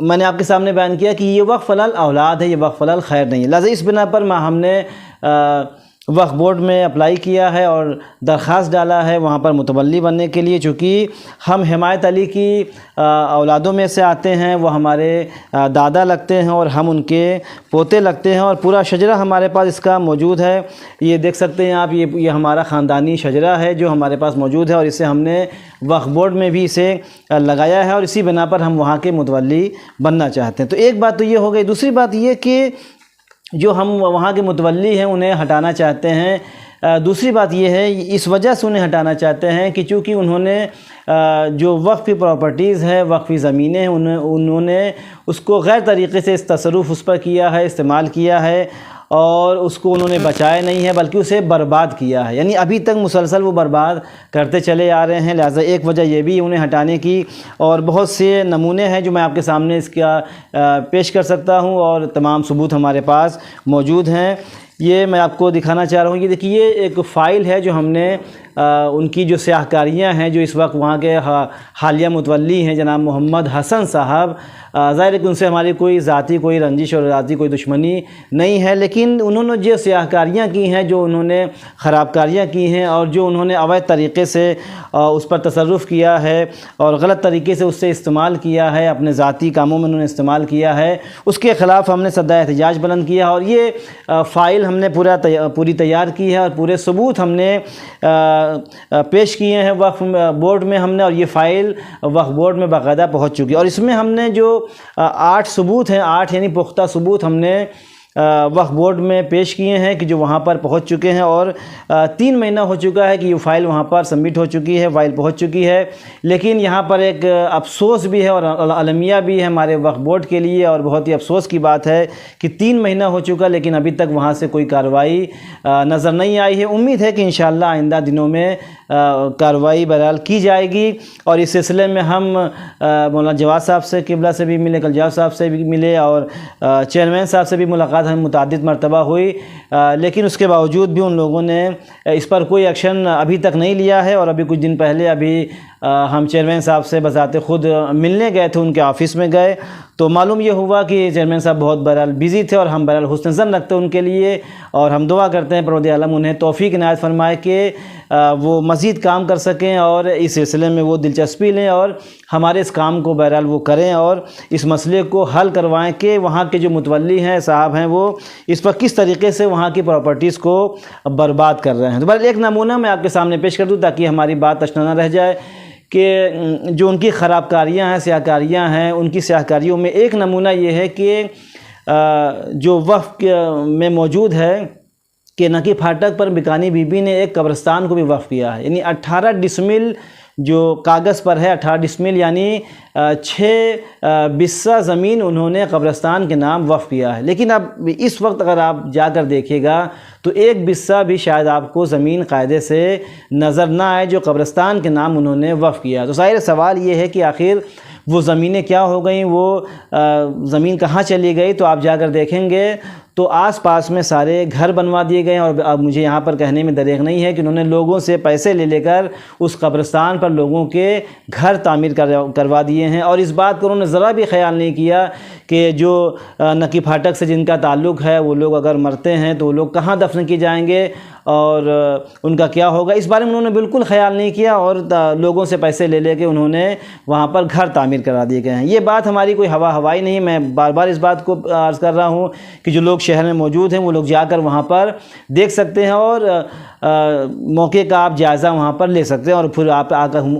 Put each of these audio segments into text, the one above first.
میں نے آپ کے سامنے بیان کیا کہ یہ وقف علی الاولاد ہے، یہ وقف علی الخیر نہیں ہے، لہٰذا اس بنا پر ہم نے وقف بورڈ میں اپلائی کیا ہے اور درخواست ڈالا ہے وہاں پر متولی بننے کے لیے، چونکہ ہم حمایت علی کی اولادوں میں سے آتے ہیں، وہ ہمارے دادا لگتے ہیں اور ہم ان کے پوتے لگتے ہیں، اور پورا شجرہ ہمارے پاس اس کا موجود ہے۔ یہ دیکھ سکتے ہیں آپ، یہ ہمارا خاندانی شجرہ ہے جو ہمارے پاس موجود ہے، اور اسے ہم نے وقف بورڈ میں بھی اسے لگایا ہے، اور اسی بنا پر ہم وہاں کے متولی بننا چاہتے ہیں۔ تو ایک بات تو یہ ہو گئی۔ دوسری بات یہ کہ جو ہم وہاں کے متولی ہیں انہیں ہٹانا چاہتے ہیں۔ دوسری بات یہ ہے، اس وجہ سے انہیں ہٹانا چاہتے ہیں کہ چونکہ انہوں نے جو وقفی پراپرٹیز ہے، وقفی زمینیں ہیں، انہوں نے اس کو غیر طریقے سے تصرف اس پر کیا ہے، استعمال کیا ہے، اور اس کو انہوں نے بچایا نہیں ہے بلکہ اسے برباد کیا ہے، یعنی ابھی تک مسلسل وہ برباد کرتے چلے آ رہے ہیں۔ لہٰذا ایک وجہ یہ بھی انہیں ہٹانے کی، اور بہت سے نمونے ہیں جو میں آپ کے سامنے اس کا پیش کر سکتا ہوں، اور تمام ثبوت ہمارے پاس موجود ہیں۔ یہ میں آپ کو دکھانا چاہ رہا ہوں، یہ دیکھیے، یہ ایک فائل ہے جو ہم نے ان کی جو سیاہ کاریاں ہیں، جو اس وقت وہاں کے حالیہ متولی ہیں جناب محمد حسن صاحب، ظاہر ہے کہ ان سے ہماری کوئی ذاتی کوئی رنجش اور ذاتی کوئی دشمنی نہیں ہے، لیکن انہوں نے جو سیاہ کاریاں کی ہیں، جو انہوں نے خراب کاریاں کی ہیں، اور جو انہوں نے اویدھ طریقے سے اس پر تصرف کیا ہے اور غلط طریقے سے اس سے استعمال کیا ہے، اپنے ذاتی کاموں میں انہوں نے استعمال کیا ہے، اس کے خلاف ہم نے صدائے احتجاج بلند کیا، اور یہ فائل ہم نے پوری تیار کی ہے، اور پورے ثبوت ہم نے پیش کیے ہیں وقف بورڈ میں ہم نے، اور یہ فائل وقف بورڈ میں باقاعدہ پہنچ چکی ہے، اور اس میں ہم نے جو 8 ثبوت ہیں، 8 یعنی پختہ ثبوت ہم نے وقف بورڈ میں پیش کیے ہیں کہ جو وہاں پر پہنچ چکے ہیں، اور 3 مہینہ ہو چکا ہے کہ یہ فائل وہاں پر سبمٹ ہو چکی ہے، فائل پہنچ چکی ہے۔ لیکن یہاں پر ایک افسوس بھی ہے اور المیہ بھی ہے ہمارے وقف بورڈ کے لیے، اور بہت ہی افسوس کی بات ہے کہ 3 مہینہ ہو چکا لیکن ابھی تک وہاں سے کوئی کارروائی نظر نہیں آئی ہے۔ امید ہے کہ انشاءاللہ آئندہ دنوں میں کارروائی بہرحال کی جائے گی، اور اس سلسلے میں ہم مولانا جواد صاحب سے قبلہ سے بھی ملے، کلجاؤ صاحب سے بھی ملے، اور چیئرمین صاحب سے بھی ملاقات ہمیں متعدد مرتبہ ہوئی، لیکن اس کے باوجود بھی ان لوگوں نے اس پر کوئی ایکشن ابھی تک نہیں لیا ہے۔ اور ابھی کچھ دن پہلے ہم چیئرمین صاحب سے بذات خود ملنے گئے تھے، ان کے آفس میں گئے، تو معلوم یہ ہوا کہ چیئرمین صاحب بہت بہرحال بزی تھے، اور ہم بہرحال حسن ظن رکھتے ہیں ان کے لیے، اور ہم دعا کرتے ہیں پروردگار عالم انہیں توفیق عنایت فرمائے کہ وہ مزید کام کر سکیں، اور اس سلسلے میں وہ دلچسپی لیں، اور ہمارے اس کام کو بہرحال وہ کریں، اور اس مسئلے کو حل کروائیں کہ وہاں کے جو متولی ہیں صاحب ہیں، وہ اس پر کس طریقے سے وہاں کی پراپرٹیز کو برباد کر رہے ہیں۔ تو بہرحال ایک نمونہ میں آپ کے سامنے پیش کر دوں تاکہ ہماری بات اشنا نہ رہ جائے، کہ جو ان کی خراب کاریاں ہیں، سیاہ کاریاں ہیں، ان کی سیاہ کاریوں میں ایک نمونہ یہ ہے کہ جو وقف میں موجود ہے کہ نکی پھاٹک پر بکانی بی بی نے ایک قبرستان کو بھی وقف کیا ہے، یعنی 18 ڈسمل جو کاغذ پر ہے، 18 ڈسمل یعنی 6 بسہ زمین انہوں نے قبرستان کے نام وقف کیا ہے۔ لیکن اب اس وقت اگر آپ جا کر دیکھیے گا تو 1 بسہ بھی شاید آپ کو زمین قاعدے سے نظر نہ آئے جو قبرستان کے نام انہوں نے وقف کیا۔ تو ظاہر سوال یہ ہے کہ آخر وہ زمینیں کیا ہو گئیں، وہ زمین کہاں چلی گئی؟ تو آپ جا کر دیکھیں گے تو آس پاس میں سارے گھر بنوا دیے گئے ہیں، اور اب مجھے یہاں پر کہنے میں دریغ نہیں ہے کہ انہوں نے لوگوں سے پیسے لے کر اس قبرستان پر لوگوں کے گھر تعمیر کروا دیے ہیں، اور اس بات کو انہوں نے ذرا بھی خیال نہیں کیا کہ جو نکی پھاٹک سے جن کا تعلق ہے وہ لوگ اگر مرتے ہیں تو وہ لوگ کہاں دفن کیے جائیں گے اور ان کا کیا ہوگا، اس بارے میں انہوں نے بالکل خیال نہیں کیا، اور لوگوں سے پیسے لے کے انہوں نے وہاں پر گھر تعمیر کرا دیے گئے ہیں۔ یہ بات ہماری کوئی ہوائی نہیں، میں بار بار اس بات کو عرض کر رہا ہوں کہ جو لوگ شہر میں موجود ہیں وہ لوگ جا کر وہاں پر دیکھ سکتے ہیں، اور موقع کا آپ جائزہ وہاں پر لے سکتے ہیں، اور پھر آپ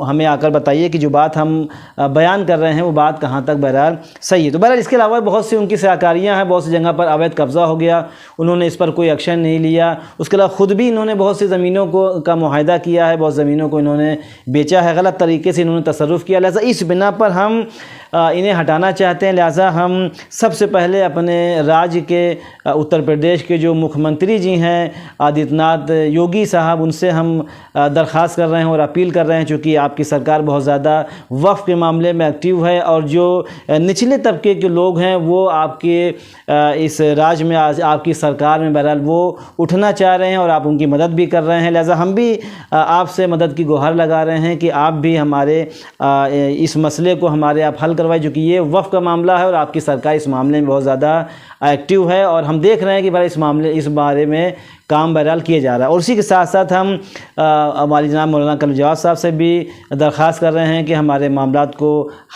ہمیں آ کر بتائیے کہ جو بات ہم بیان کر رہے ہیں وہ بات کہاں تک بہرحال صحیح ہے۔ تو بہرحال اس کے علاوہ بہت سی ان کی سیاکاریاں ہیں، بہت سی جگہ پر اویدھ قبضہ ہو گیا، انہوں نے اس پر کوئی ایکشن نہیں لیا۔ اس کے علاوہ خود بھی انہوں نے بہت سی زمینوں کا معاہدہ کیا ہے، بہت زمینوں کو انہوں نے بیچا ہے، غلط طریقے سے انہوں نے تصرف کیا، لہذا اس بنا پر ہم انہیں ہٹانا چاہتے ہیں۔ لہذا ہم سب سے پہلے اپنے راج کے اتر پردیش کے جو مکھ منتری جی ہیں آدتیہ ناتھ یوگی صاحب، ان سے ہم درخواست کر رہے ہیں اور اپیل کر رہے ہیں، چونکہ آپ کی سرکار بہت زیادہ وقف کے معاملے میں ایکٹیو ہے، اور جو نچلے طبقے کے لوگ لوگ ہیں وہ آپ کے اس راج میں آپ کی سرکار میں بہرحال وہ اٹھنا چاہ رہے ہیں اور آپ ان کی مدد بھی کر رہے ہیں، لہذا ہم بھی آپ سے مدد کی گہار لگا رہے ہیں کہ آپ بھی ہمارے اس مسئلے کو ہمارے آپ حل کروائیں، چونکہ یہ وقف کا معاملہ ہے اور آپ کی سرکار اس معاملے میں بہت زیادہ ایکٹیو ہے اور ہم دیکھ رہے ہیں کہ بھائی اس بارے میں کام بہرحال کیے جا رہا ہے۔ اور اسی کے ساتھ ساتھ ہم ہماری جناب مولانا کلب جواد صاحب سے بھی درخواست کر رہے ہیں کہ ہمارے معاملات کو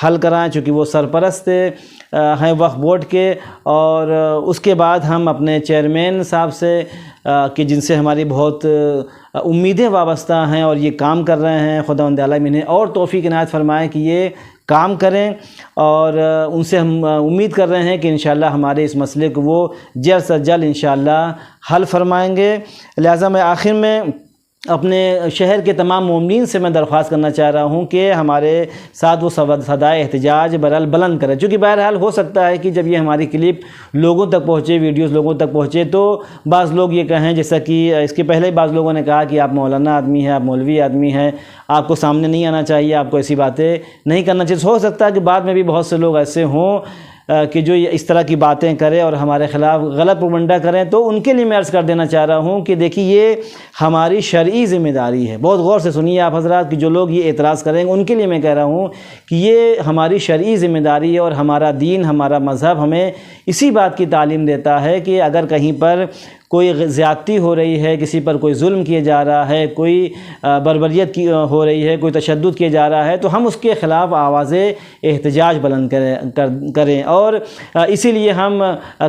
حل کرائیں، چونکہ وہ سرپرست ہیں وقف بورڈ کے، اور اس کے بعد ہم اپنے چیئرمین صاحب سے کہ جن سے ہماری بہت امیدیں وابستہ ہیں اور یہ کام کر رہے ہیں، خداوند عالم انہیں اور توفیق عنایت فرمائیں کہ یہ کام کریں، اور ان سے ہم امید کر رہے ہیں کہ انشاءاللہ ہمارے اس مسئلے کو وہ جلد سے جلد انشاءاللہ حل فرمائیں گے۔ لہٰذا میں آخر میں اپنے شہر کے تمام مومنین سے میں درخواست کرنا چاہ رہا ہوں کہ ہمارے ساتھ وہ صدائے احتجاج بہرحال بلند کریں، چونکہ بہرحال ہو سکتا ہے کہ جب یہ ہماری کلپ لوگوں تک پہنچے، ویڈیوز لوگوں تک پہنچے، تو بعض لوگ یہ کہیں، جیسا کہ اس کے پہلے بعض لوگوں نے کہا کہ آپ مولانا آدمی ہیں، آپ مولوی آدمی ہیں، آپ کو سامنے نہیں آنا چاہیے، آپ کو ایسی باتیں نہیں کرنا چاہیے۔ ہو سکتا ہے کہ بعد میں بھی بہت سے لوگ ایسے ہوں کہ جو اس طرح کی باتیں کریں اور ہمارے خلاف غلط پروپیگنڈا کریں، تو ان کے لیے میں عرض کر دینا چاہ رہا ہوں کہ دیکھیے یہ ہماری شرعی ذمہ داری ہے۔ بہت غور سے سنیے آپ حضرات، کہ جو لوگ یہ اعتراض کریں گے ان کے لیے میں کہہ رہا ہوں کہ یہ ہماری شرعی ذمہ داری ہے، اور ہمارا دین، ہمارا مذہب ہمیں اسی بات کی تعلیم دیتا ہے کہ اگر کہیں پر کوئی زیادتی ہو رہی ہے، کسی پر کوئی ظلم کیا جا رہا ہے، کوئی بربریت ہو رہی ہے، کوئی تشدد کیا جا رہا ہے، تو ہم اس کے خلاف آواز احتجاج بلند کریں اور اسی لیے ہم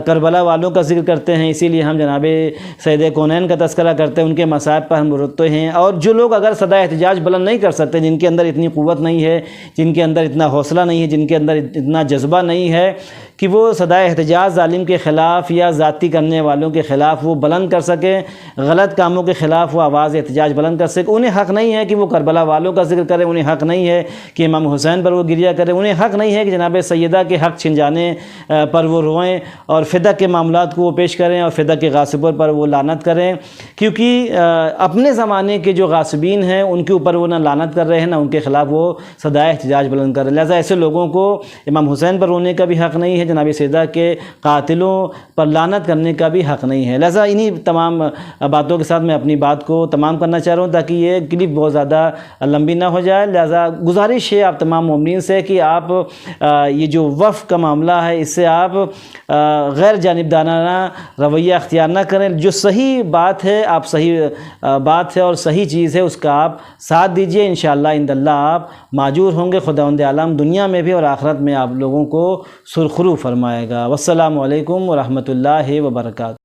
کربلا والوں کا ذکر کرتے ہیں، اسی لیے ہم جناب سید کونین کا تذکرہ کرتے ہیں، ان کے مصائب پر ہم رکتے ہیں۔ اور جو لوگ اگر صدائے احتجاج بلند نہیں کر سکتے، جن کے اندر اتنی قوت نہیں ہے، جن کے اندر اتنا حوصلہ نہیں ہے، جن کے اندر اتنا جذبہ نہیں ہے کہ وہ صدائے احتجاج ظالم کے خلاف یا ذاتی کرنے والوں کے خلاف وہ بلند کر سکیں، غلط کاموں کے خلاف وہ آواز احتجاج بلند کر سکیں، انہیں حق نہیں ہے کہ وہ کربلا والوں کا ذکر کریں، انہیں حق نہیں ہے کہ امام حسین پر وہ گریہ کریں، انہیں حق نہیں ہے کہ جناب سیدہ کے حق چھن جانے پر وہ روئیں اور فدق کے معاملات کو وہ پیش کریں اور فدق کے غاصبوں پر وہ لعنت کریں، کیونکہ اپنے زمانے کے جو غاصبین ہیں ان کے اوپر وہ نہ لعنت کر رہے ہیں، نہ ان کے خلاف وہ صدائے احتجاج بلند کر رہے ہیں۔ لہٰذا ایسے لوگوں کو امام حسین پر رونے کا بھی حق نہیں ہے، جناب سیدہ کے قاتلوں پر لعنت کرنے کا بھی حق نہیں ہے۔ لہٰذا انہی تمام باتوں کے ساتھ میں اپنی بات کو تمام کرنا چاہ رہا ہوں تاکہ یہ کلپ بہت زیادہ لمبی نہ ہو جائے۔ لہٰذا گزارش ہے آپ تمام مومنین سے کہ آپ یہ جو وقف کا معاملہ ہے اس سے آپ غیر جانبدارانہ رویہ اختیار نہ کریں، جو صحیح بات ہے آپ صحیح بات ہے اور صحیح چیز ہے اس کا آپ ساتھ دیجئے، انشاءاللہ عند اللہ آپ ماجور ہوں گے، خداوند عالم دنیا میں بھی اور آخرت میں آپ لوگوں کو سرخرو فرمائے گا۔ والسلام علیکم ورحمۃ اللہ وبرکاتہ۔